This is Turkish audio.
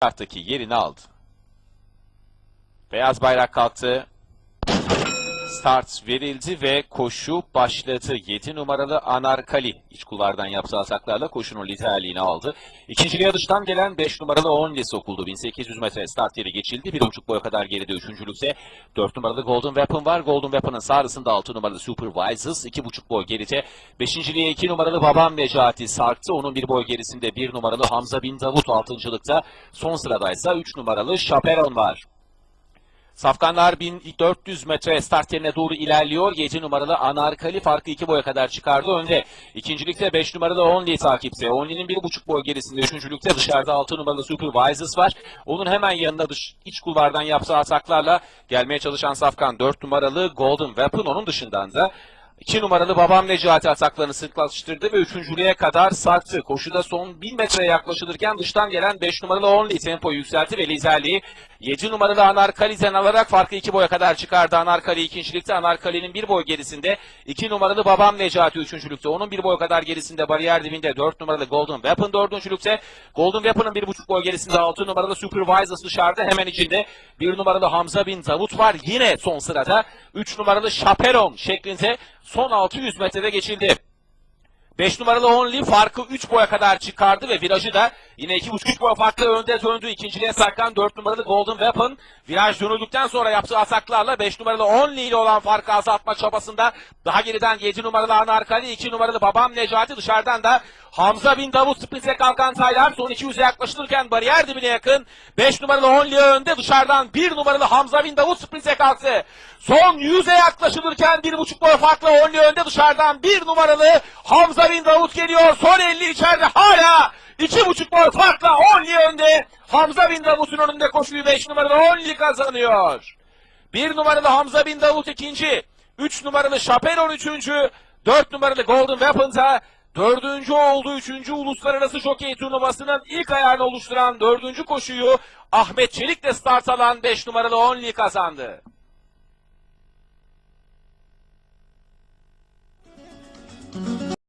Starttaki yerini aldı. Beyaz bayrak kalktı. Start verildi ve koşu başladı. 7 numaralı Anarkali iç kulvardan yaptığı ataklarla koşunun liderliğini aldı. İkinciliğe dıştan gelen 5 numaralı Only sokuldu. 1800 metre start yeri geçildi. 1,5 boya kadar geride üçüncülükte 4 numaralı Golden Weapon var. Golden Weapon'ın sağrısında 6 numaralı Supervises. 2,5 boy geride. Beşinciliğe 2 numaralı Babam Necati sarktı. Onun bir boy gerisinde 1 numaralı Hamza Bin Davut altıncılıkta. Son sıradaysa 3 numaralı Chaperon var. Safkanlar 1400 metre start yerine doğru ilerliyor. 7 numaralı Anarkali farkı 2 boya kadar çıkardı önde. İkincilikte 5 numaralı Only takipte. Only'nin 1,5 boy gerisinde. Üçüncülükte dışarıda 6 numaralı Supervises var. Onun hemen yanında iç kulvardan yaptığı ataklarla gelmeye çalışan Safkan 4 numaralı Golden Weapon. Onun dışından da 2 numaralı Babam Necati ataklarını sıklaştırdı ve üçüncülüğe kadar sarktı. Koşuda son 1000 metreye yaklaşılırken dıştan gelen 5 numaralı Only tempoyu yükseltti ve liderliği 7 numaralı Anarkali'den alarak farkı 2 boya kadar çıkardı. Anarkali ikincilikte, Anarkali'nin 1 boy gerisinde. 2 numaralı Babam Necati üçüncülükte. Onun 1 boy kadar gerisinde bariyer dibinde 4 numaralı Golden Weapon dördüncülükte. Golden Weapon'ın 1,5 boy gerisinde 6 numaralı Supervisors dışarıda. Hemen içinde 1 numaralı Hamza Bin Davut var. Yine son sırada 3 numaralı Chaperon şeklinde son 600 metrede geçildi. 5 numaralı Only farkı 3 boya kadar çıkardı ve virajı da yine 2,5 boy farklı önde döndü. İkinciliğe sarkan 4 numaralı Golden Weapon viraj dönüldükten sonra yaptığı ataklarla 5 numaralı Only ile olan farkı azaltma çabasında daha geriden 7 numaralı Anarkali, 2 numaralı Babam Necati dışarıdan da Hamza Bin Davut sprinte kalkan sayılar son 200'e yaklaşılırken bariyer dibine yakın 5 numaralı Only önde dışarıdan 1 numaralı Hamza Bin Davut sprinte kalktı. Son 100'e yaklaşılırken 1,5 boy farklı Only önde dışarıdan 1 numaralı Hamza Bin Davut geliyor. Son 50 içeride hala 2,5 boy farkla Only önde. Hamza Bin Davut'un önünde koşuyu 5 numaralı Only kazanıyor. 1 numaralı Hamza Bin Davut ikinci. 3 numaralı Chaperon üçüncü. 4 numaralı Golden Weapon'da dördüncü oldu. 3. Uluslararası Jokey turnuvasının ilk ayağını oluşturan 4. koşuyu Ahmet Çelik'le start alan 5 numaralı Only kazandı.